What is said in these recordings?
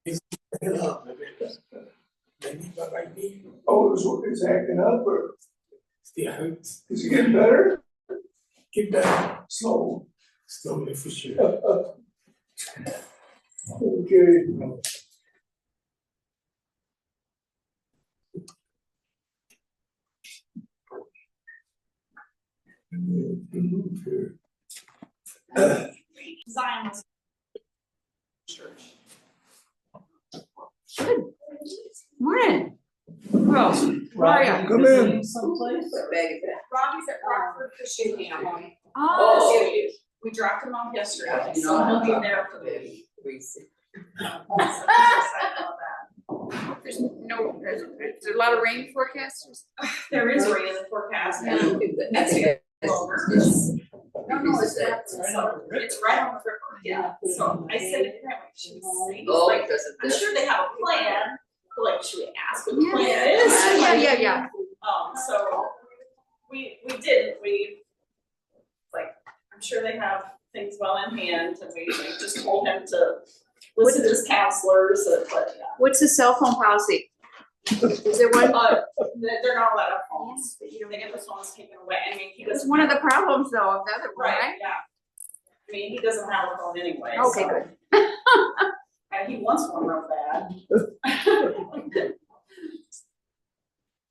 Oh, it's acting up, or is it getting better? Get better, slowly for sure. Okay. Zion Church. Good. Morning. Well, how are you? Come in. Someplace. Robbie's at Rockford Fishing Camp. Oh, We dropped him off yesterday, so he'll be there for the. there's a lot of rain forecasters. There is rain in the forecast. Yeah. Next year. No, it's right on the river, yeah, so I said, should we say, like, I'm sure they have a plan, but like, should we ask what the plan is? Yeah. So, we didn't, I'm sure they have things well in hand, and we just told him to listen to his counselors, but yeah. What's the cell phone policy? Is there one? They're not allowed to have phones, they get the phones taken away, I mean, he That's doesn't. one of the problems though of the other one, Right, right? yeah. I mean, he doesn't have a phone anyway, Okay, so. good. And he wants one real bad.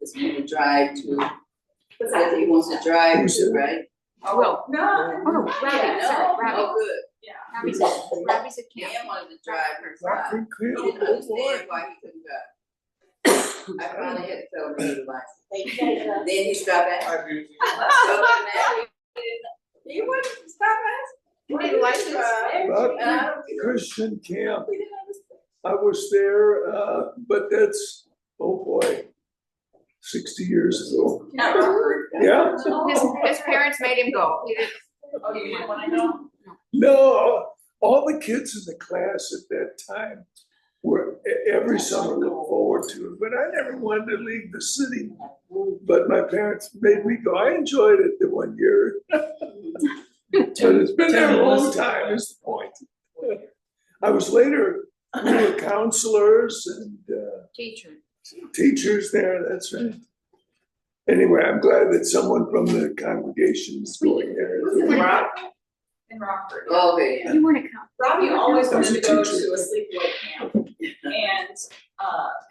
Does he want to drive to, What's that that? he wants to drive to, right? Well, No. oh, Robbie, sorry, Robbie. Oh, good. Yeah. Robbie's at camp. Dan wanted to drive her side. Rockford He Creek. didn't understand why he couldn't drive. I finally had to tell him to do the license. Then he stopped at. He wouldn't stop at. You need a license? Rockford Christian Camp. I was there, but that's, oh boy, 60 years ago. Yeah. His parents made him go. He didn't. Oh, you didn't wanna know? No, all the kids in the class at that time were every summer look forward to it, but I never wanted to leave the city. But my parents made me go. I enjoyed it the one year. But it's been there a long time is the point. I was later, we were counselors and Teacher. teachers there, that's right. Anyway, I'm glad that someone from the congregation is going there. In Rockford. Oh, okay, yeah. You weren't a cop. Robbie always I was wanted a to go teacher. to a sleepaway camp. And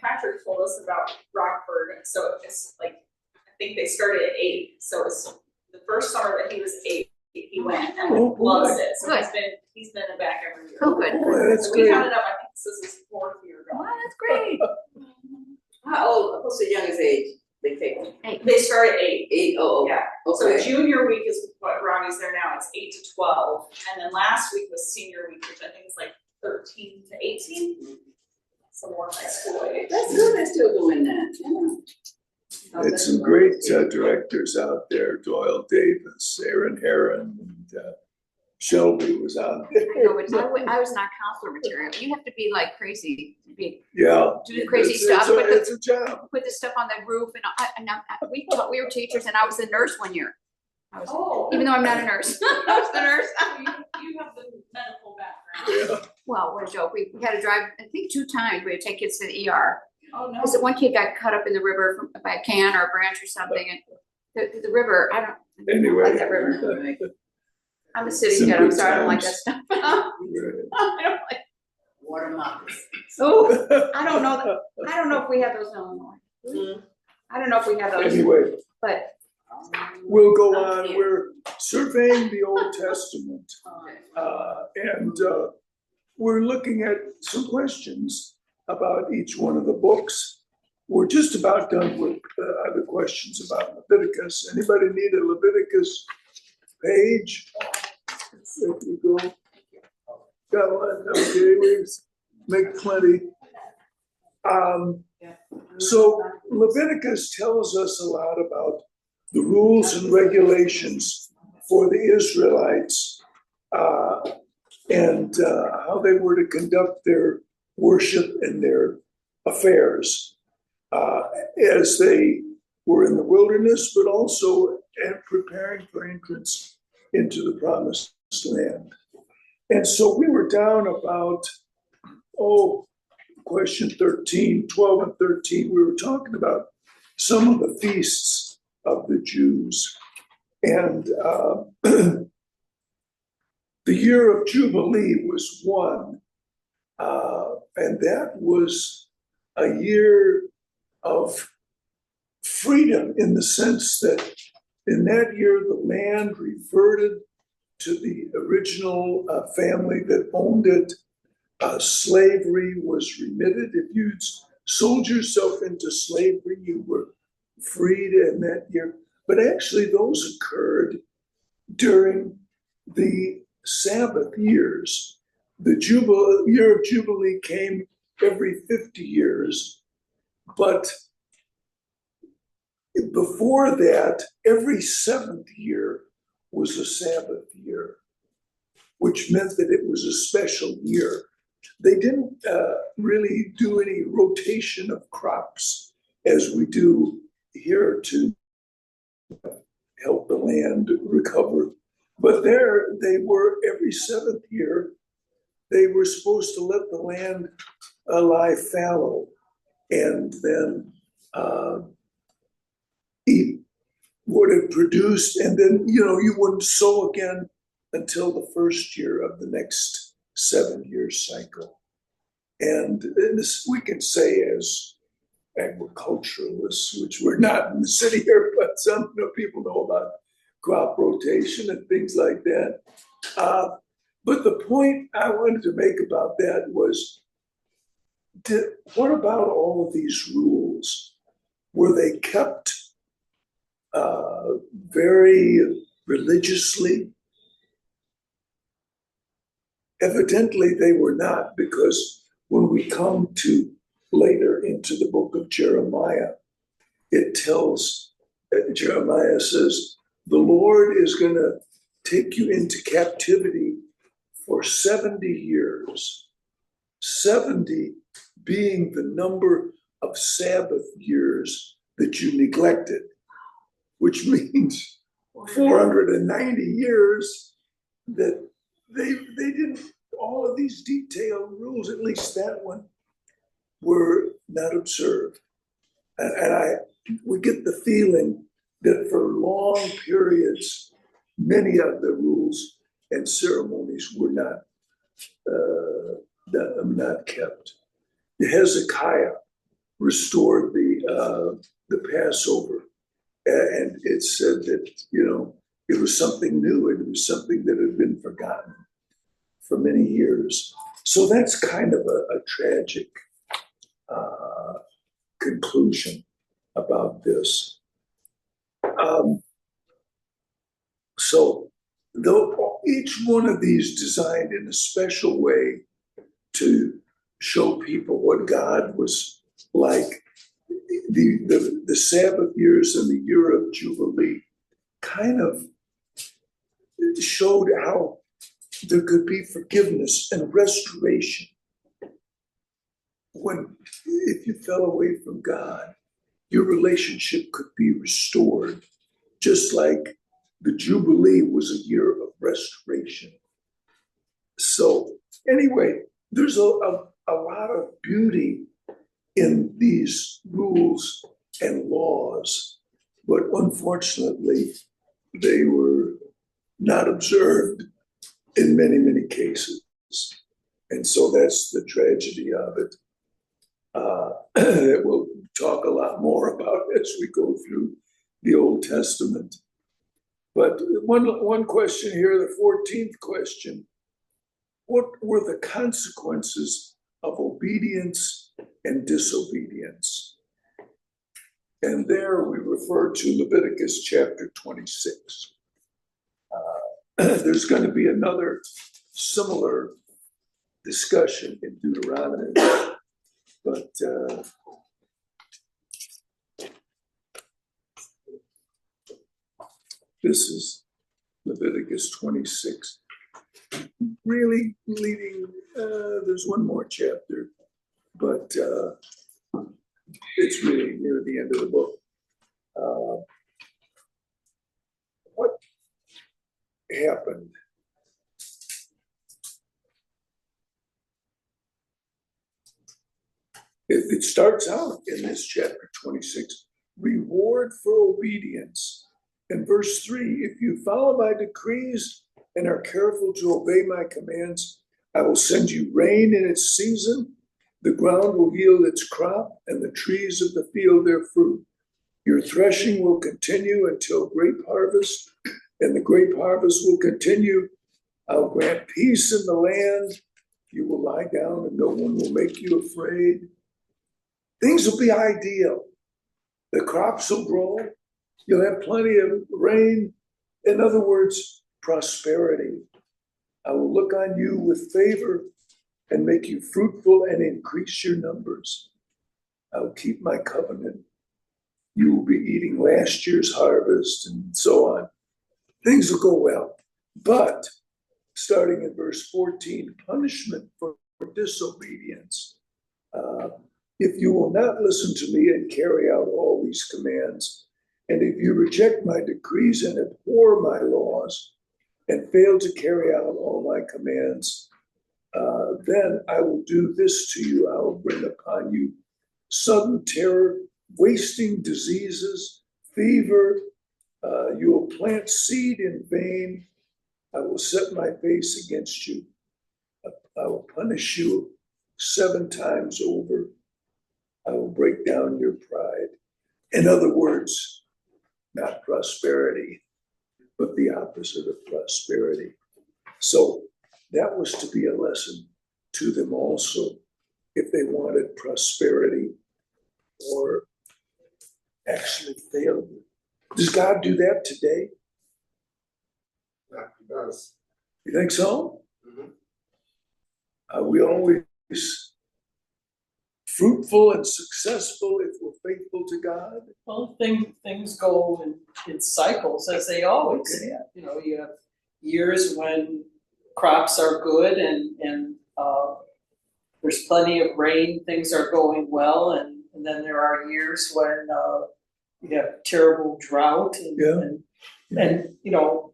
Patrick told us about Rockford, and so it's like, I think they started at 8, so it's the first summer that he was 8, he went and Oh, boy. loves it, so Good. he's been back every year. Oh, good. Boy, that's So we great. counted up, I think this is his 4th year Wow, going. that's great. How old, what's the youngest age they take them? They start at 8. 8, oh, Yeah, so okay. junior week is what Robbie's there now, it's 8 to 12, and then last week was senior week, which I think is like 13 to 18. Some more high school age. That's good, they're still doing that, yeah. It's some great directors out there, Doyle Davis, Aaron Herron, and Shelby was out I know, there. but I was not counselor material. You have to be like crazy to be Yeah. do the crazy It's- stuff. It's a job. Put the stuff on the roof, and we were teachers, and I was a nurse one year. Oh. Even though I'm not a nurse, I was the nurse. You have the medical background. Yeah. Well, what a joke! We had to drive. I think 2 times we had to take kids to the ER Oh, no. because one kid got cut up in the river by a can or a branch or something, and the river. I don't Anyway. like that river. I'm a city Some kid. I'm good sorry, I don't like that times. stuff. I don't like. Water mountains. Oh, I don't know. I don't know if we have those in Illinois. I don't know if we have those, Anyway, but we'll go on. We're surveying the Old Testament. And we're looking at some questions about each one of the books. We're just about done with the questions about Leviticus. Anybody need a Leviticus page? There we go. Got one, okay, we make plenty. So Leviticus tells us a lot about the rules and regulations for the Israelites and how they were to conduct their worship and their affairs as they were in the wilderness, but also preparing for entrance into the promised land. And so we were down about, question 13, 12 and 13, we were talking about some of the feasts of the Jews. And the year of Jubilee was one, and that was a year of freedom in the sense that in that year the land reverted to the original family that owned it. Slavery was remitted. If you sold yourself into slavery, you were freed in that year. But actually, those occurred during the Sabbath years. The year of Jubilee came every 50 years, but before that, every seventh year was a Sabbath year, which meant that it was a special year. They didn't really do any rotation of crops as we do here to help the land recover. But there they were every seventh year, they were supposed to let the land lie fallow and then eat what it produced. And then, you wouldn't sow again until the first year of the next 7-year cycle. And this we can say as agriculturalists, which we're not in the city here, but some people know about crop rotation and things like that. But the point I wanted to make about that was, what about all of these rules? Were they kept very religiously? Evidently they were not, because when we come to later into the book of Jeremiah, it tells, Jeremiah says, the Lord is going to take you into captivity for 70 years, 70 being the number of Sabbath years that you neglected, which means 490 years that they didn't, all of these detailed rules, at least that one, were not observed. And we get the feeling that for long periods, many of the rules and ceremonies were not kept. Hezekiah restored the Passover, and it said that it was something new, and it was something that had been forgotten for many years. So that's kind of a tragic conclusion about this. So though each one of these designed in a special way to show people what God was like, the Sabbath years and the year of Jubilee kind of showed how there could be forgiveness and restoration. If you fell away from God, your relationship could be restored, just like the Jubilee was a year of restoration. So anyway, there's a lot of beauty in these rules and laws, but unfortunately, they were not observed in many, many cases. And so that's the tragedy of it. We'll talk a lot more about as we go through the Old Testament. But one question here, the 14th question: what were the consequences of obedience and disobedience? And there we refer to Leviticus chapter 26. There's going to be another similar discussion in Deuteronomy, but this is Leviticus 26. Really leading, there's one more chapter, but it's really near the end of the book. What happened? It starts out in this chapter 26, reward for obedience. In verse 3, if you follow my decrees and are careful to obey my commands, I will send you rain in its season. The ground will yield its crop, and the trees of the field their fruit. Your threshing will continue until grape harvest, and the grape harvest will continue. I'll grant peace in the land. You will lie down, and no one will make you afraid. Things will be ideal. The crops will grow. You'll have plenty of rain. In other words, prosperity. I will look on you with favor and make you fruitful and increase your numbers. I will keep my covenant. You will be eating last year's harvest and so on. Things will go well. But starting in verse 14, punishment for disobedience. If you will not listen to me and carry out all these commands, and if you reject my decrees and abhor my laws, and fail to carry out all my commands, then I will do this to you. I will bring upon you sudden terror, wasting diseases, fever. You will plant seed in vain. I will set my face against you. I will punish you 7 times over. I will break down your pride. In other words, not prosperity, but the opposite of prosperity. So that was to be a lesson to them also, if they wanted prosperity or actually failed. Does God do that today? Yeah, he does. You think so? Mhm. Are we always fruitful and successful if we're faithful to God? Well, things go in cycles, as they always Okay. have. You know, you have years when crops are good and there's plenty of rain, things are going well, and then there are years when you have terrible drought and you know,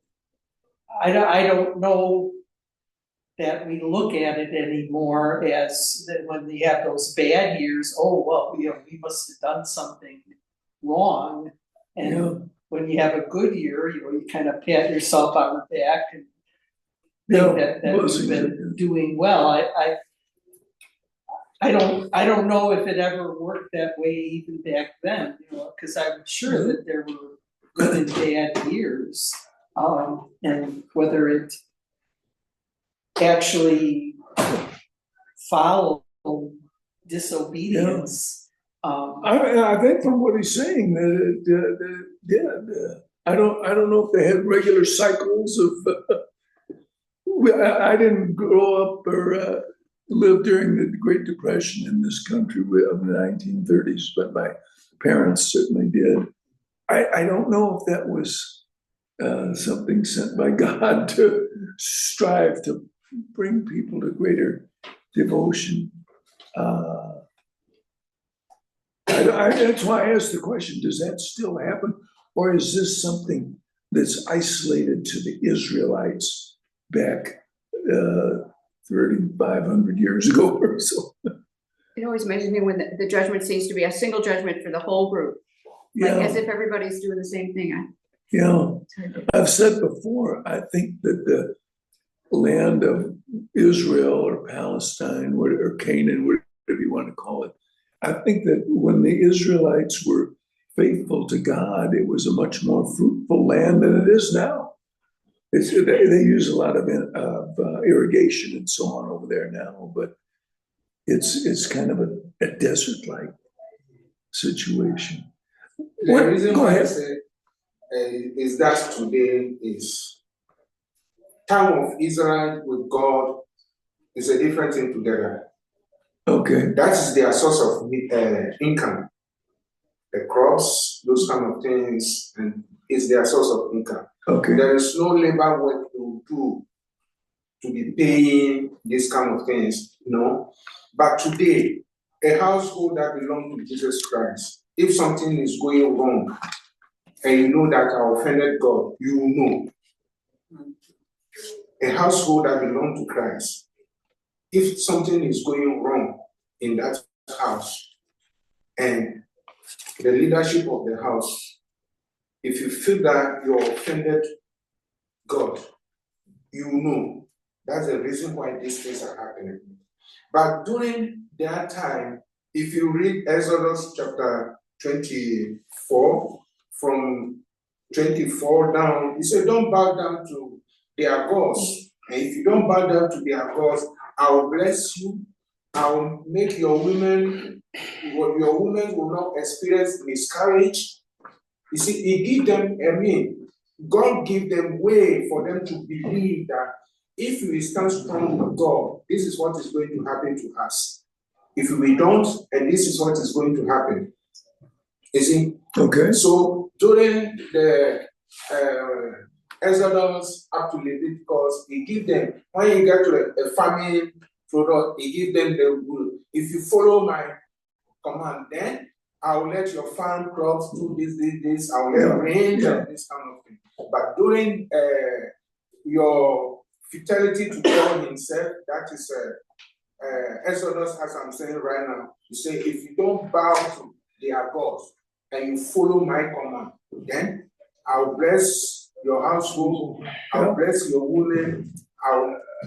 I don't know that we look at it anymore as that when we have those bad years, oh, well, you know, we must have done something wrong. And Yeah. when you have a good year, you know, you kind of pat yourself on the back and Yeah, think that blessings. you've been doing well. I don't know if it ever worked that way even back then, you know, because I'm sure that there were good and bad years. And whether it actually follow disobedience. I think from what he's saying that I don't know if they had regular cycles of. I didn't grow up or live during the Great Depression in this country of the 1930s, but my parents certainly did. I don't know if that was something sent by God to strive to bring people to greater devotion. That's why I asked the question, does that still happen? Or is this something that's isolated to the Israelites back 3,500 years ago or so? It always amazes me when the judgment seems to be a single judgment for the whole group. Like as if everybody's doing the same thing. Yeah, I've said before, I think that the land of Israel or Palestine or Canaan, whatever you want to call it, I think that when the Israelites were faithful to God, it was a much more fruitful land than it is now. They use a lot of irrigation and so on over there now, but it's kind of a desert-like situation. The reason Go why I ahead. say is that today is time of Israel with God is a different thing together. Okay. That is their source of income. The crops, those kind of things, and is their source of income. Okay. There is no labor work to do to be paying these kind of things, no. But today, a household that belongs to Jesus Christ, if something is going wrong, and you know that I offended God, you will know. A household that belongs to Christ, if something is going wrong in that house, and the leadership of the house, if you feel that you're offended God, you know that's the reason why these things are happening. But during that time, if you read Exodus chapter 24, from 24 down, he said, don't bow down to their gods. And if you don't bow down to their gods, I'll bless you. I'll make your women will not experience miscarriage. You see, he give them, God give them way for them to believe that if we stand strong with God, this is what is going to happen to us. If we don't, and this is what is going to happen. You see? Okay. So during the Exodus up to Leviticus, he give them, when you get to a famine product, he give them the rule. If you follow my command, then I will let your farm crops do this, I will let rain and this kind of thing. But during your fidelity to God himself, that is Exodus, as I'm saying right now, you say, if you don't bow to their gods and you follow my command, then I'll bless your household, I'll bless your women,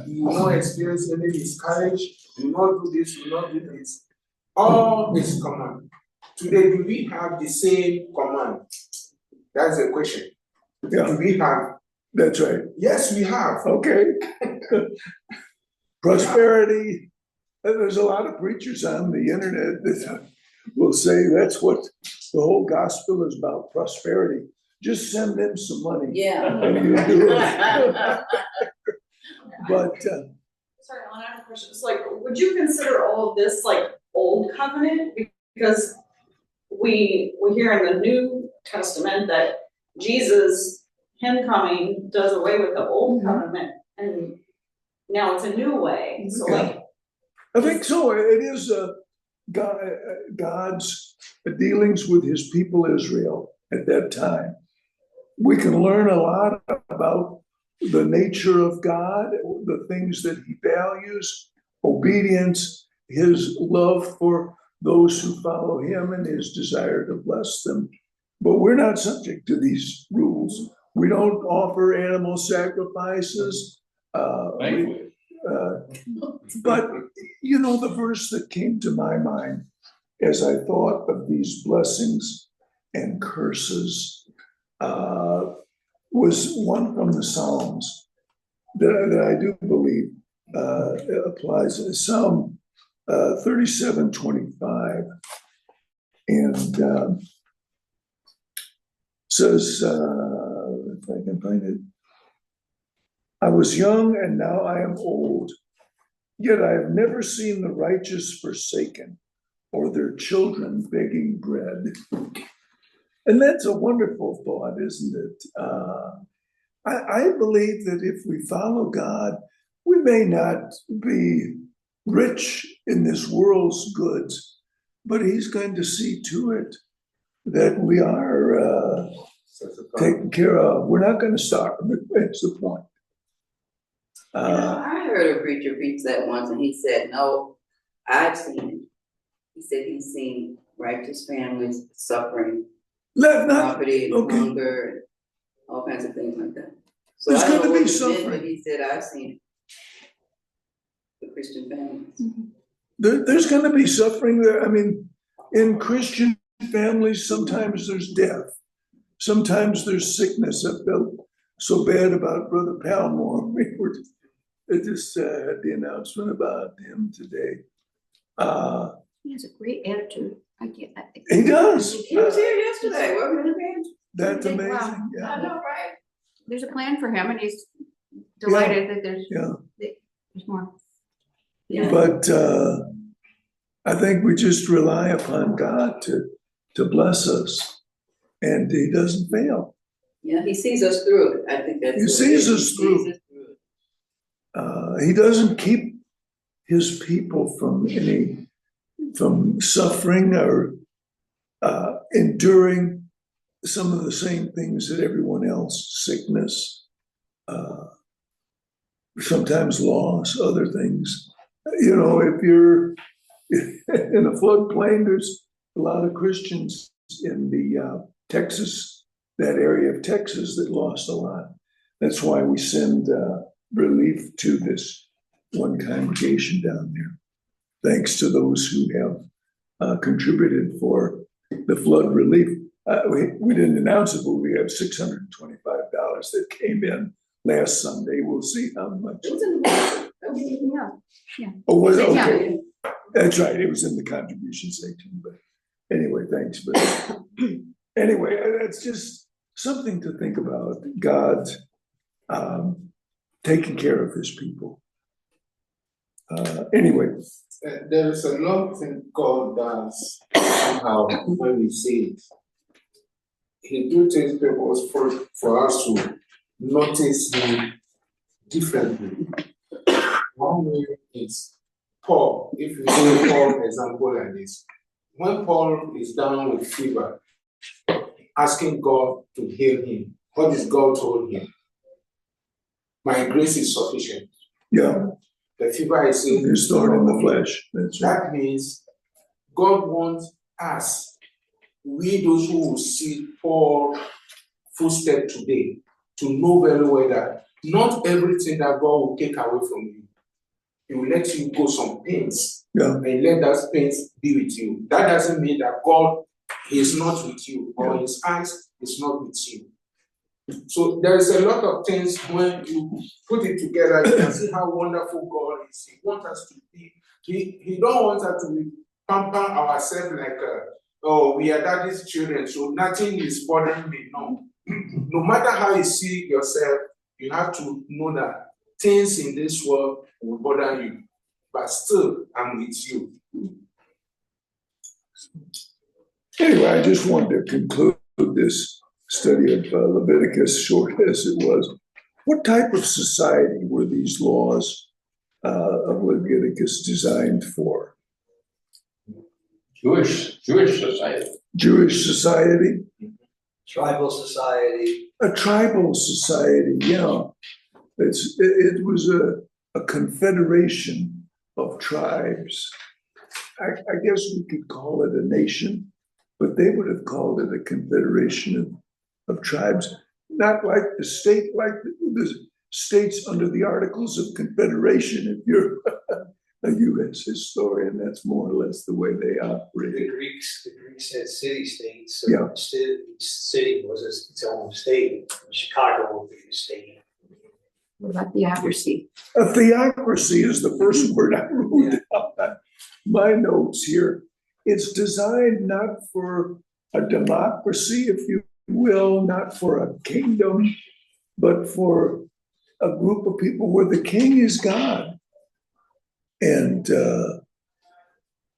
you will not experience any miscarriage, you will not do this, you will not do this. All is command. Today, do we have the same command? That's the question. Yeah. Do we have? That's right. Yes, we have. Okay. Prosperity. There's a lot of preachers on the internet that will say that's what the whole gospel is about, prosperity. Just send them some money. Yeah. And you do it. But Sorry, Ellen, I have a question. It's like, would you consider all of this like old covenant? Because we hear in the New Testament that Jesus, him coming, does away with the old covenant, and now it's a new way. So like, I think so. It is God's dealings with his people Israel at that time. We can learn a lot about the nature of God, the things that he values, obedience, his love for those who follow him, and his desire to bless them. But we're not subject to these rules. We don't offer animal sacrifices. But, you know, the verse that came to my mind as I thought of these blessings and curses was one from the Psalms that I do believe applies. Psalm 37:25, and says, if I can find it, I was young and now I am old, yet I have never seen the righteous forsaken or their children begging bread. And that's a wonderful thought, isn't it? I believe that if we follow God, we may not be rich in this world's goods, but he's going to see to it that we are taken care of. We're not going to starve. That's the point. I heard a preacher preach that once, and he said, no, I've seen it. He said he's seen righteous families suffering, poverty, hunger, all kinds of things like that. So there's going to be suffering. But he said, I've seen the Christian families. There's going to be suffering there. I mean, in Christian families, sometimes there's death. Sometimes there's sickness. I felt so bad about Brother Palmore. I just had the announcement about him today. He has a great attitude. He does. He was here yesterday. Wasn't he? That's amazing. Wow. Yeah. I know, right? There's a plan for him, and he's delighted that there's more. Yeah. But I think we just rely upon God to bless us, and he doesn't fail. Yeah, he sees us through it. I think that's He sees us through. He doesn't keep his people from suffering or enduring some of the same things that everyone else, sickness, sometimes loss, other things. You know, if you're in a floodplain, there's a lot of Christians in the Texas, that area of Texas that lost a lot. That's why we send relief to this one congregation down there. Thanks to those who have contributed for the flood relief. We didn't announce it, but we have $625 that came in last Sunday. We'll see how much. Yeah. Oh, was it? Yeah. Okay. That's right. It was in the contribution section, but anyway, thanks. But anyway, that's just something to think about. God taking care of his people. Anyway. There is a lot thing God does somehow when we see it. He do things for us to notice him differently. One way is Paul. If you take Paul example like this, when Paul is down with fever, asking God to heal him, what is God told him? My grace is sufficient. Yeah. The fever is restored in the flesh. That's right. That means God wants us, we those who will see Paul's footstep today, to know very well that not everything that God will take away from you. He will let you go some pains. Yeah. And let that pains be with you. That doesn't mean that God is not with you, or his eyes is not with you. So there's a lot of things when you put it together, you can see how wonderful God is. He wants us to be, he don't want us to pamper ourselves like, oh, we are daddy's children, so nothing is bothering me. No. No matter how you see yourself, you have to know that things in this world will bother you, but still, I'm with you. Anyway, I just wanted to conclude this study of Leviticus, short as it was. What type of society were these laws of Leviticus designed for? Jewish society. Jewish society? Tribal society. A tribal society, yeah. It was a confederation of tribes. I guess we could call it a nation, but they would have called it a confederation of tribes, not like the state, like the states under the Articles of Confederation. If you're a U.S. historian, that's more or less the way they operate. The Greeks had city-states. So Yeah. City was its own state. Chicago would be the state. What about theocracy? A theocracy is the first word I wrote down. My notes here. It's designed not for a democracy, if you will, not for a kingdom, but for a group of people where the king is God, and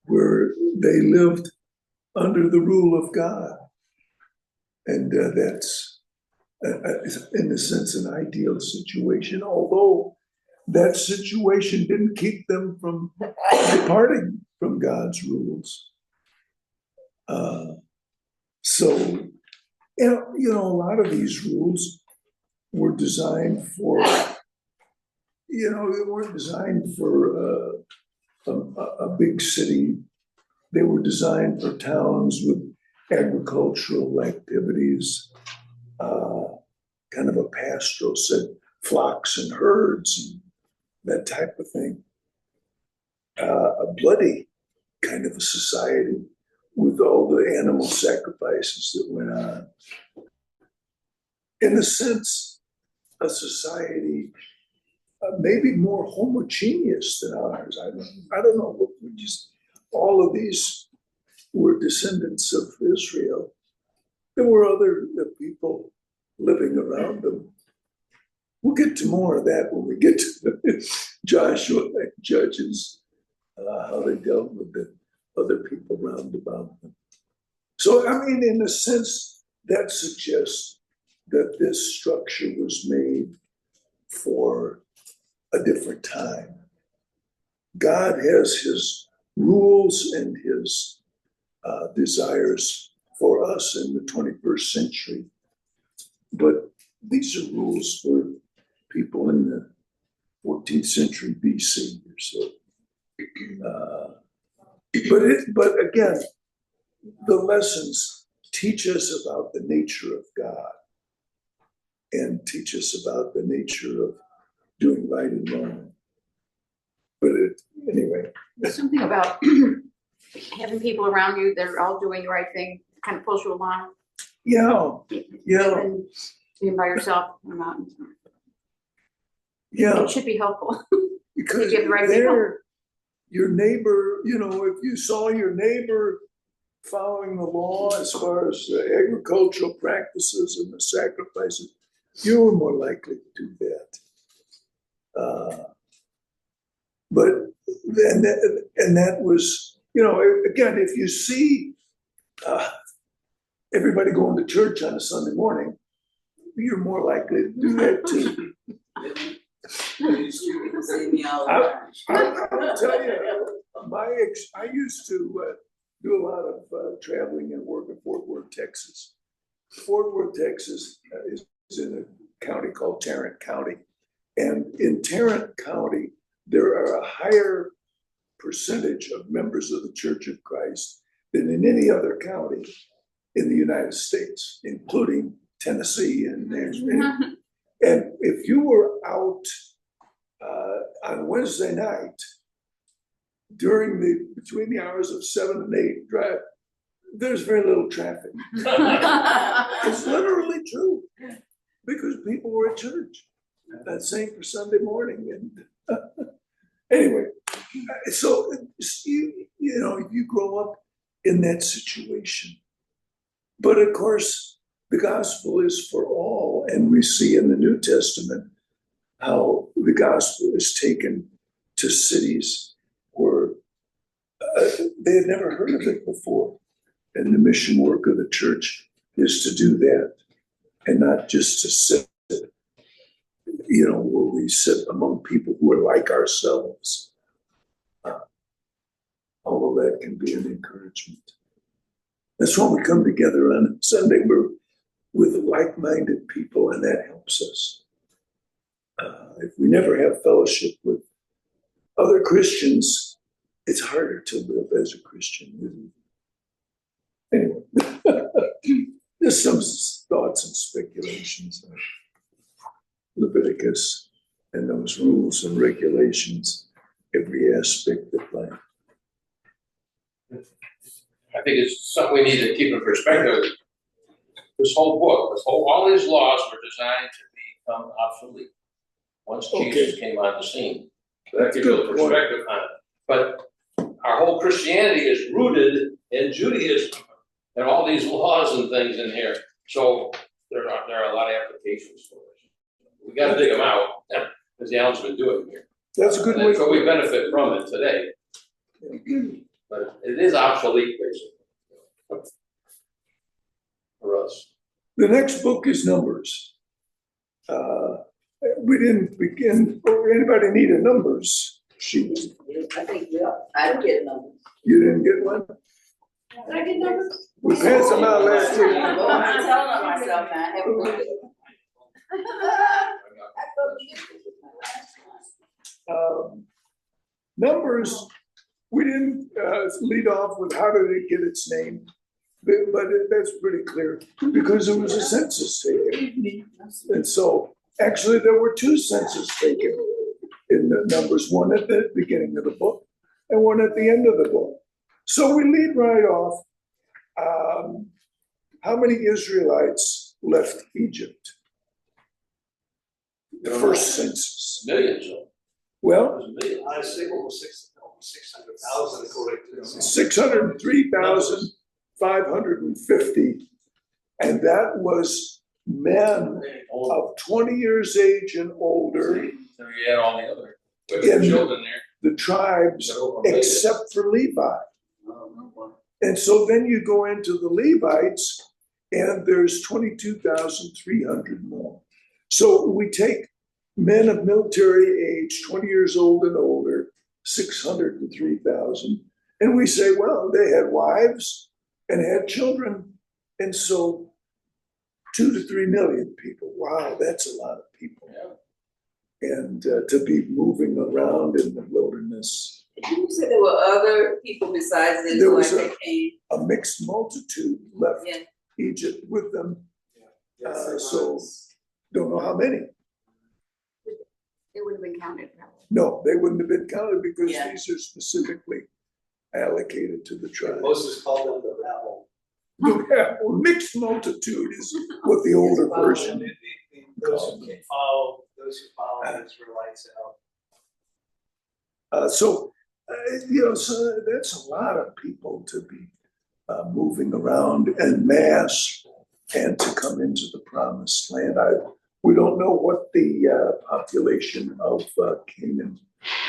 where they lived under the rule of God. And that's, in a sense, an ideal situation, although that situation didn't keep them from departing from God's rules. So, you know, a lot of these rules were designed for, you know, they weren't designed for a big city. They were designed for towns with agricultural activities, kind of a pastoral set, flocks and herds, and that type of thing. A bloody kind of a society with all the animal sacrifices that went on. In a sense, a society maybe more homogeneous than ours. I don't know. We just, all of these were descendants of Israel. There were other people living around them. We'll get to more of that when we get to Joshua and Judges, how they dealt with the other people round about them. So, I mean, in a sense, that suggests that this structure was made for a different time. God has his rules and his desires for us in the 21st century. But these are rules for people in the 14th century BC or so. But again, the lessons teach us about the nature of God and teach us about the nature of doing right and wrong. But anyway. There's something about having people around you that are all doing the right thing, kind of pulls you along. Yeah. Than being by yourself or not. Yeah. It should be helpful. Because you have the right people. Your neighbor, if you saw your neighbor following the law as far as the agricultural practices and the sacrifices, you were more likely to do that. But then, that was, again, if you see everybody going to church on a Sunday morning, you're more likely to do that too. I'll tell you, I used to do a lot of traveling and work in Fort Worth, Texas. Fort Worth, Texas is in a county called Tarrant County. And in Tarrant County, there are a higher percentage of members of the Church of Christ than in any other county in the United States, including Tennessee and Nashville. And if you were out on Wednesday night between the hours of 7 and 8 drive, there's very little traffic. It's literally true because people were at church. That's same for Sunday morning. And anyway, so you grow up in that situation. But of course, the gospel is for all, and we see in the New Testament how the gospel is taken to cities where they had never heard of it before. And the mission work of the church is to do that, and not just to sit, where we sit among people who are like ourselves. All of that can be an encouragement. That's why we come together on Sunday. We're with like-minded people, and that helps us. If we never have fellowship with other Christians, it's harder to live as a Christian. Anyway, there's some thoughts and speculations on Leviticus and those rules and regulations, every aspect of life. I think it's something we need to keep in perspective. This whole book, all these laws were designed to become obsolete once Jesus came on the scene. So that gives you a perspective on it. But our whole Christianity is rooted in Judaism and all these laws and things in here. So there are a lot of applications for it. We got to dig them out, as Alan's been doing here. That's a good way. So we benefit from it today. But it is obsolete, basically, for us. The next book is Numbers. We didn't begin, or anybody need a Numbers sheet? I think, I didn't get numbers. You didn't get one? Did I get numbers? We passed them out last week. Well, I'm telling on myself now, I haven't looked at them. I thought you did this my last time. Numbers, we didn't lead off with how did it get its name, but that's pretty clear because it was a census taken. And so actually there were two censuses taken in the Numbers, one at the beginning of the book and one at the end of the book. So we lead right off. How many Israelites left Egypt? The first census. Millions. Well, I say almost 600,000 according to. 603,550. And that was men of 20 years age and older. So you had all the other in children there. the tribes except for Levi. And so then you go into the Levites and there's 22,300 more. So we take men of military age, 20 years old and older, 603,000. And we say, well, they had wives and had children. And so 2 to 3 million people. Wow, that's a lot of people. Yeah. And to be moving around in the wilderness. You said there were other people besides the There was Israelites that came. a mixed multitude left Yeah. Egypt with them, Yes, so don't know how many. It would have been counted probably. No, they wouldn't have been counted because Yeah. these are specifically allocated to the tribe. Moses called them the rabble. Yeah, well, mixed multitude is what the older version. Those who can follow the Israelites out. So that's a lot of people to be moving around en masse and to come into the promised land. We don't know what the population of Canaan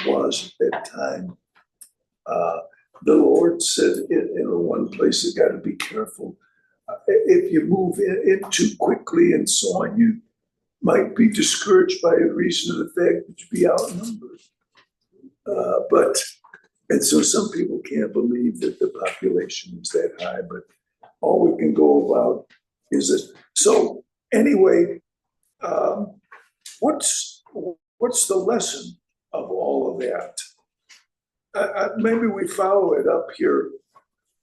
was at that time. The Lord said in one place, you got to be careful. If you move in too quickly and so on, you might be discouraged by reason of the fact that you be outnumbered. And so some people can't believe that the population is that high, but all we can go about is this. So anyway, what's the lesson of all of that? Maybe we follow it up here.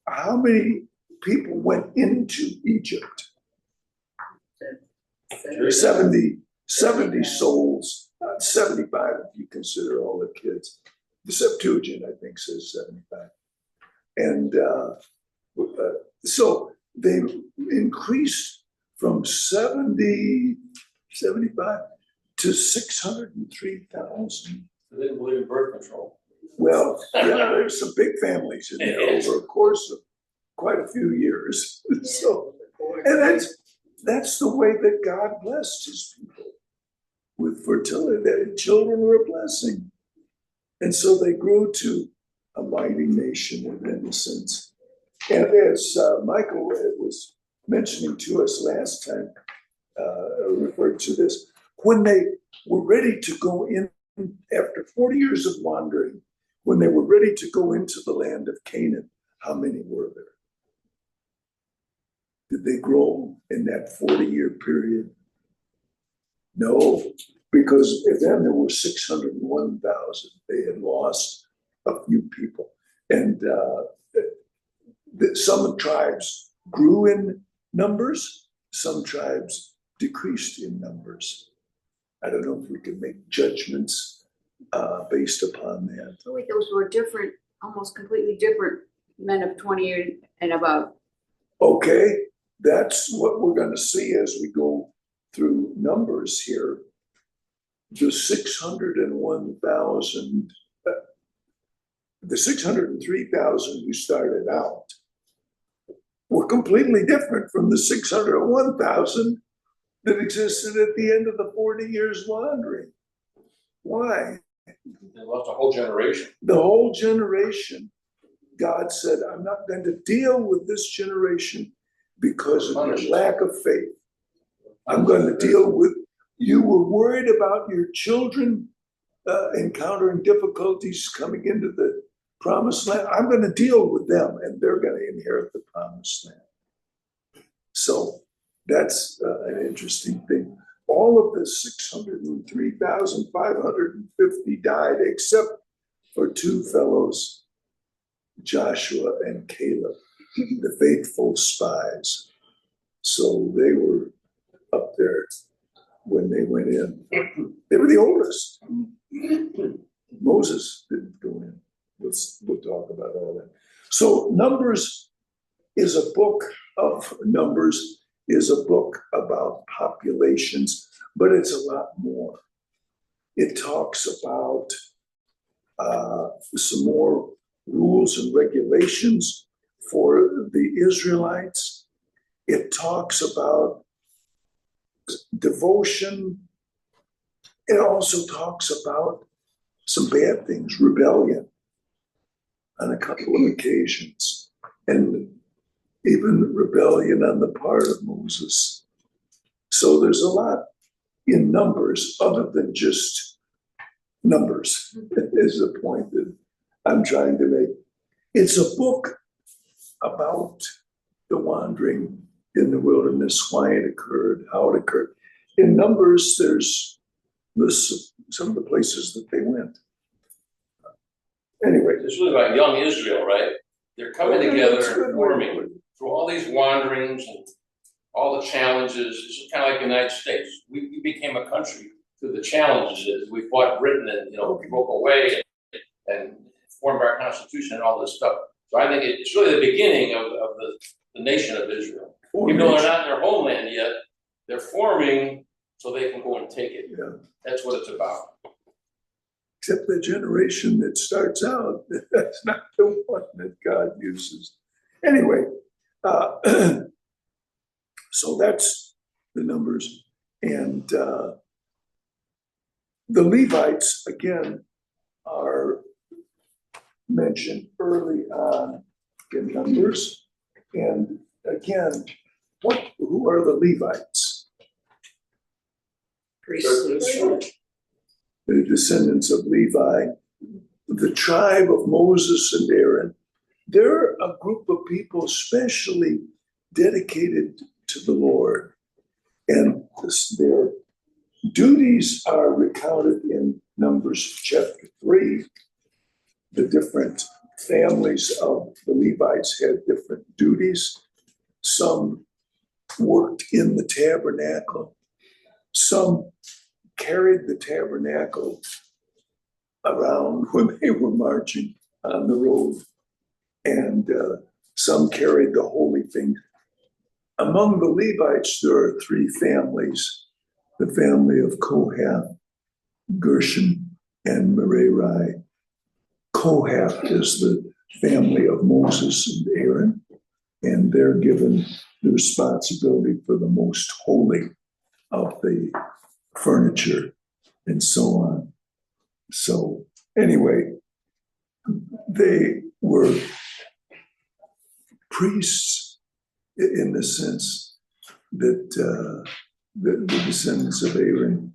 How many people went into Egypt? 70 souls, 75 if you consider all the kids. The Septuagint, I think, says 75. And so they increased from 75 to 603,000. They didn't believe in birth control. Well, yeah, there's some big families in there over a course of quite a few years. So, and that's the way that God blessed his people with fertility. That children were a blessing. And so they grew to a mighty nation in innocence. And as Michael was mentioning to us last time, referred to this, when they were ready to go in, after 40 years of wandering, when they were ready to go into the land of Canaan, how many were there? Did they grow in that 40-year period? No, because then there were 601,000. They had lost a few people. And some tribes grew in numbers, some tribes decreased in numbers. I don't know if we can make judgments based upon that. So wait, those were different, almost completely different men of 20 years and above. Okay, that's what we're going to see as we go through numbers here. The 601,000, the 603,000 who started out were completely different from the 601,000 that existed at the end of the 40 years wandering. Why? They lost a whole generation. The whole generation, God said, I'm not going to deal with this generation because of your lack of faith. I'm going to deal with, you were worried about your children encountering difficulties coming into the promised land. I'm going to deal with them and they're going to inherit the promised land. So that's an interesting thing. All of the 603,550 died except for two fellows, Joshua and Caleb, the faithful spies. So they were up there when they went in. They were the oldest. Moses didn't go in. We'll talk about all that. So Numbers is a book of numbers, is a book about populations, but it's a lot more. It talks about some more rules and regulations for the Israelites. It talks about devotion. It also talks about some bad things, rebellion on a couple of occasions, and even rebellion on the part of Moses. So there's a lot in Numbers other than just numbers, is the point that I'm trying to make. It's a book about the wandering in the wilderness, why it occurred, how it occurred. In Numbers, there's lists of some of the places that they went. Anyway. It's really about young Israel, right? They're coming together That's good. and forming through all these wanderings and all the challenges. It's kind of like the United States. We became a country through the challenges as we fought Britain and, broke away and formed our constitution and all this stuff. So I think it's really the beginning of the nation of Israel. Even though they're not in their homeland yet, they're forming so they can go and take it. Yeah. That's what it's about. Except the generation that starts out, that's not the one that God uses. Anyway, so that's the numbers. And the Levites, again, are mentioned early on in Numbers. And again, who are the Levites? Priests. The descendants of Levi, the tribe of Moses and Aaron. They're a group of people specially dedicated to the Lord. And their duties are recounted in Numbers chapter 3. The different families of the Levites had different duties. Some worked in the tabernacle. Some carried the tabernacle around when they were marching on the road. And some carried the holy things. Among the Levites, there are 3 families: the family of Kohath, Gershon, and Merari. Kohath is the family of Moses and Aaron, and they're given the responsibility for the most holy of the furniture and so on. So anyway, they were priests in the sense that the descendants of Aaron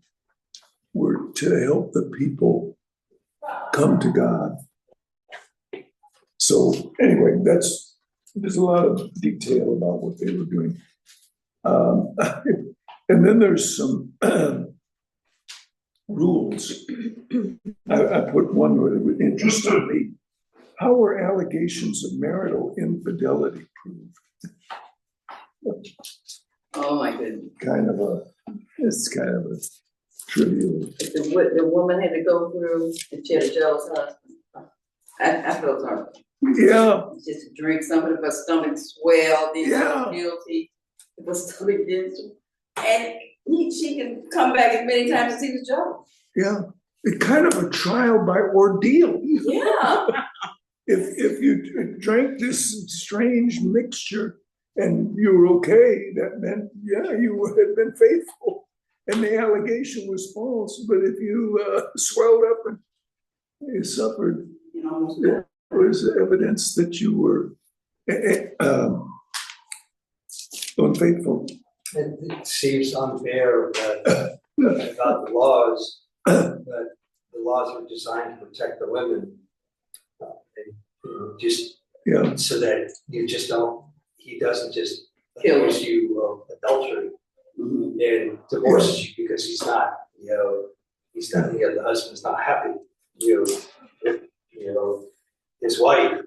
were to help the people come to God. So anyway, there's a lot of detail about what they were doing. And then there's some rules. I put one that interested me. How were allegations of marital infidelity proved? Oh my goodness. It's kind of a trivial. The woman had to go through and she had a jealous husband. I felt sorry. Yeah. Just drink something, if her stomach swelled, then Yeah. she was guilty. If her stomach didn't. And she can come back as many times as he was jealous. Yeah. It's kind of a trial by ordeal. Yeah. If you drank this strange mixture and you were okay, that meant, you had been faithful. And the allegation was false. But if you swelled up and you suffered, it was evidence that you were unfaithful. It seems unfair that about the laws, that the laws are designed to protect the women. And, so that you just don't, he doesn't just accuse you of adultery and divorces you because he's not, the husband's not happy, his wife.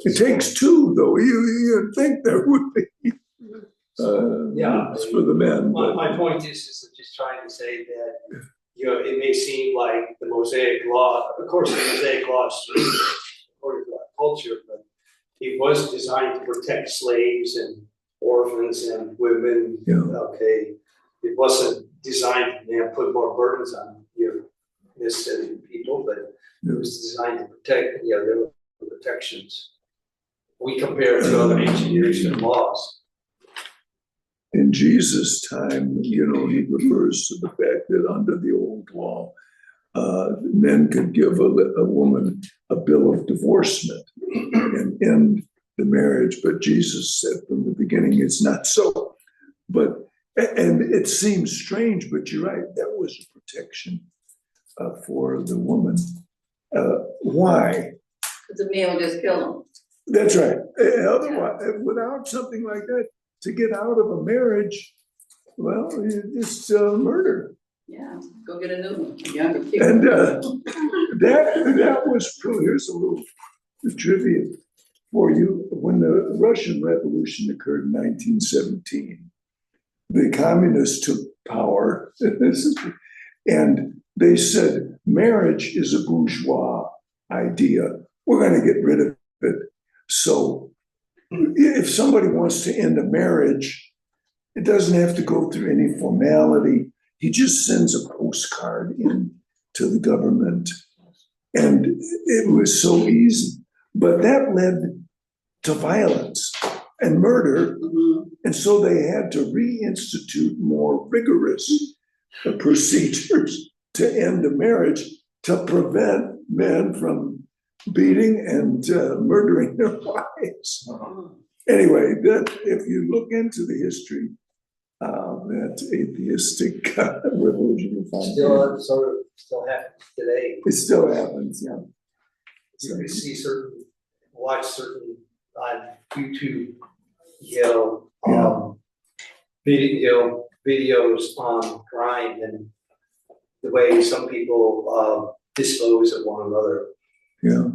It takes 2, though. You think there would be. It's for the men. My point is just trying to say that, it may seem like the Mosaic law, of course, the Mosaic law is strict according to our culture, but it was designed to protect slaves and orphans and women. Okay, it wasn't designed to put more burdens on necessary people, but it was designed to protect. There were protections. We compare it to other ancient Near Eastern laws. In Jesus' time, he refers to the fact that under the old law, men could give a woman a bill of divorcement and end the marriage. But Jesus said from the beginning, it's not so. And it seems strange, but you're right, that was a protection for the woman. Why? The man would just kill him. That's right. Otherwise, without something like that, to get out of a marriage, well, you just murder. Yeah, go get a new one, younger people. And that was true. Here's a little trivia for you. When the Russian Revolution occurred in 1917, the communists took power, and they said marriage is a bourgeois idea. We're going to get rid of it. So if somebody wants to end a marriage, it doesn't have to go through any formality. He just sends a postcard in to the government. And it was so easy. But that led to violence and murder. And so they had to reinstitute more rigorous procedures to end a marriage to prevent men from beating and murdering their wives. Anyway, that if you look into the history of that atheistic revolution, you find Still happens today. it still happens, yeah. You can see watch certain on YouTube, videos on crime and the way some people dispose of one another. Yeah.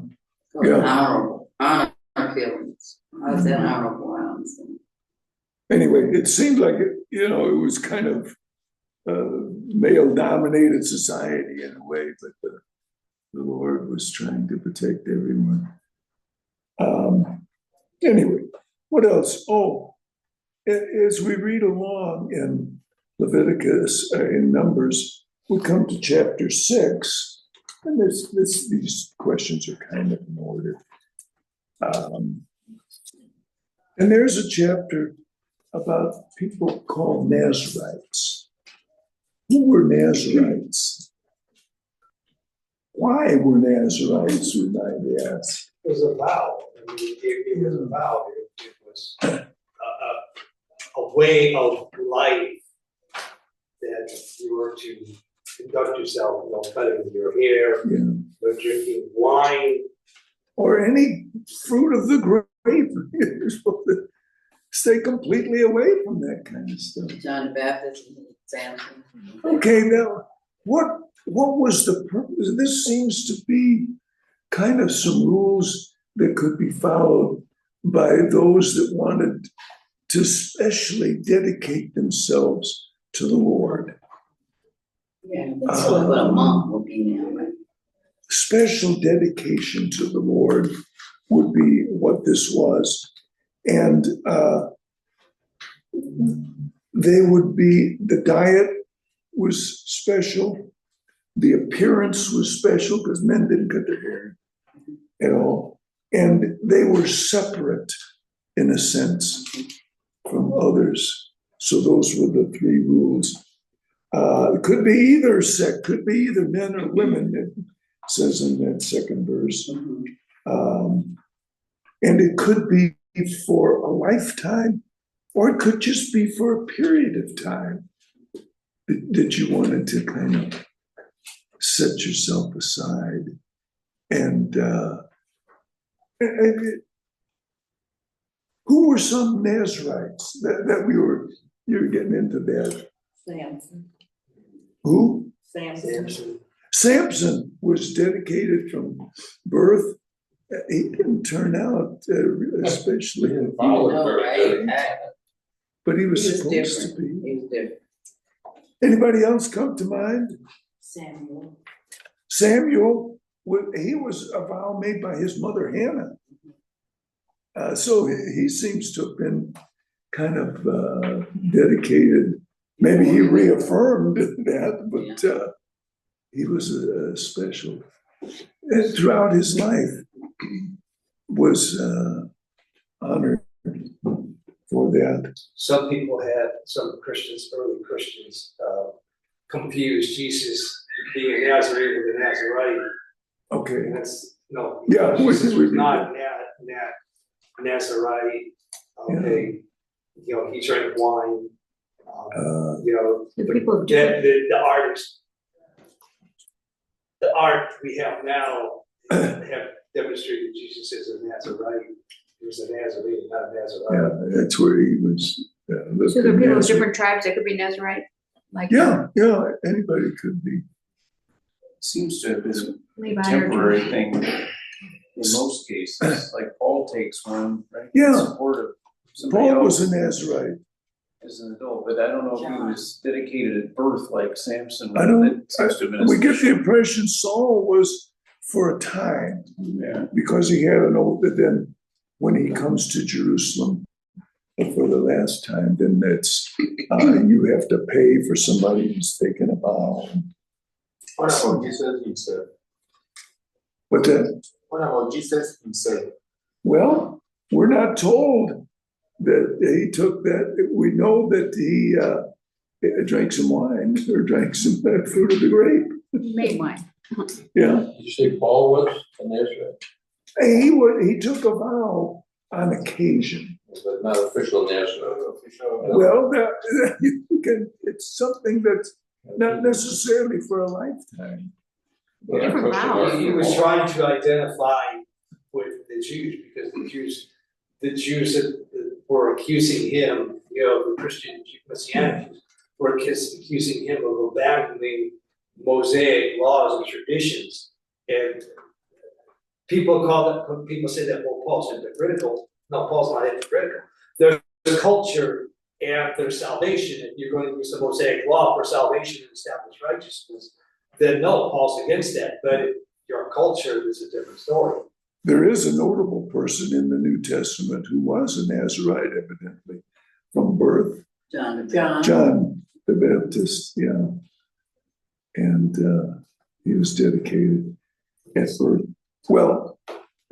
Honorable, honor killings. How's that honorable? I don't understand. Anyway, it seemed like it was kind of male-dominated society in a way, but the Lord was trying to protect everyone. Anyway, what else? Oh, as we read along in Leviticus, in Numbers, we come to chapter 6, and these questions are kind of in order. And there's a chapter about people called Nazarites. Who were Nazarites? Why were Nazarites, we might ask? It was a vow. I mean, it was a vow. It was a way of life that you were to conduct yourself, cutting your hair, drinking wine. Or any fruit of the grape. You're supposed to stay completely away from that kind of stuff. John the Baptist and Samson. Okay, now, what was the purpose? This seems to be kind of some rules that could be followed by those that wanted to specially dedicate themselves to the Lord. Yeah, that's what a monk would be now, right? Special dedication to the Lord would be what this was. And the diet was special, the appearance was special because men didn't cut their hair at all. And they were separate in a sense from others. So those were the 3 rules. It could be either sex, could be either men or women, it says in that second verse. And it could be for a lifetime, or it could just be for a period of time that you wanted to kind of set yourself aside. And who were some Nazarites that you were getting into that? Samson. Who? Samson. Samson was dedicated from birth. He didn't turn out especially, but he was supposed to be. He was different. Anybody else come to mind? Samuel, he was a vow made by his mother Hannah. So he seems to have been kind of dedicated. Maybe he reaffirmed that, but he was special. And throughout his life, was honored for that. Some people some Christians, early Christians, confused Jesus being a Nazarene with a Nazarite. Okay. And that's, no. Yeah. Jesus was not Nazarite. Okay. He drank wine. The people of the art we have now have demonstrated Jesus as a Nazarite. He was a Nazarene, not a Nazarite. Yeah, that's where he was. So there are people of different tribes that could be Nazarite? like. Yeah, anybody could be. Seems to have been a Levi or temporary George. thing in most cases, like Paul takes one, right? Yeah. In support of somebody Paul was else a Nazarite. as an adult, but I don't know if he was dedicated at birth like Samson. I don't, That seems to have been we get the special. impression Saul was for a time, Yeah. because he had an oath, but then when he comes to Jerusalem for the last time, then that's, you have to pay for somebody who's taken a vow. What about Jesus himself? But then, What about Jesus himself? well, we're not told that he took that. We know that he drank some wine or drank some fruit of the grape. Made wine. Yeah. Did you say Paul was a Nazarite? He took a vow on occasion. But not official Nazarite. Well, it's something that's not necessarily for a lifetime. Different vows. He was trying to identify with the Jews, because the Jews that were accusing him, the Christian Messianics were accusing him of abandoning Mosaic laws and traditions. And people say that, well, Paul's hypocritical. No, Paul's not hypocritical. There's a culture and there's salvation, and you're going to use the Mosaic law for salvation and establish righteousness. Then no, Paul's against that. But if your culture is a different story. There is a notable person in the New Testament who was a Nazarite, evidently, from birth. John. John the Baptist, yeah. And he was dedicated at birth. Well,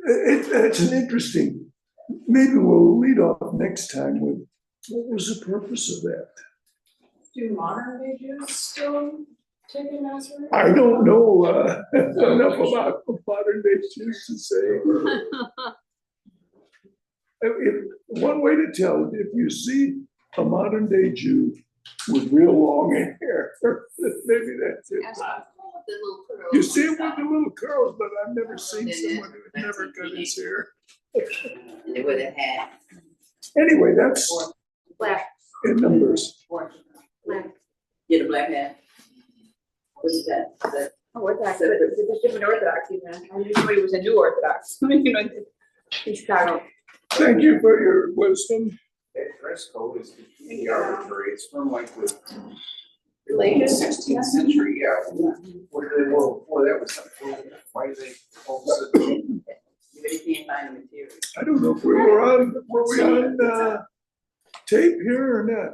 it's an interesting, maybe we'll lead off next time with what was the purpose of that? Do modern day Jews still take a Nazarite? I don't know enough about modern day Jews to say. One way to tell, if you see a modern day Jew with real long hair, maybe that's it. The little curls. You see him with the little curls, but I've never seen someone who never cut his hair. And they wear the hat. Anyway, that's Black. in numbers. Black. Get a black hat. What's that? Is that? Oh, Orthodox, but there's different Orthodoxy, man. I knew somebody was a new Orthodox, in Chicago. Thank you for your wisdom. That dress code is completely arbitrary. It's from like the Later? 16th century, yeah. What did they want before that was something? Why did they all of a sudden? You can't find the material. I don't know if were we on tape here or not.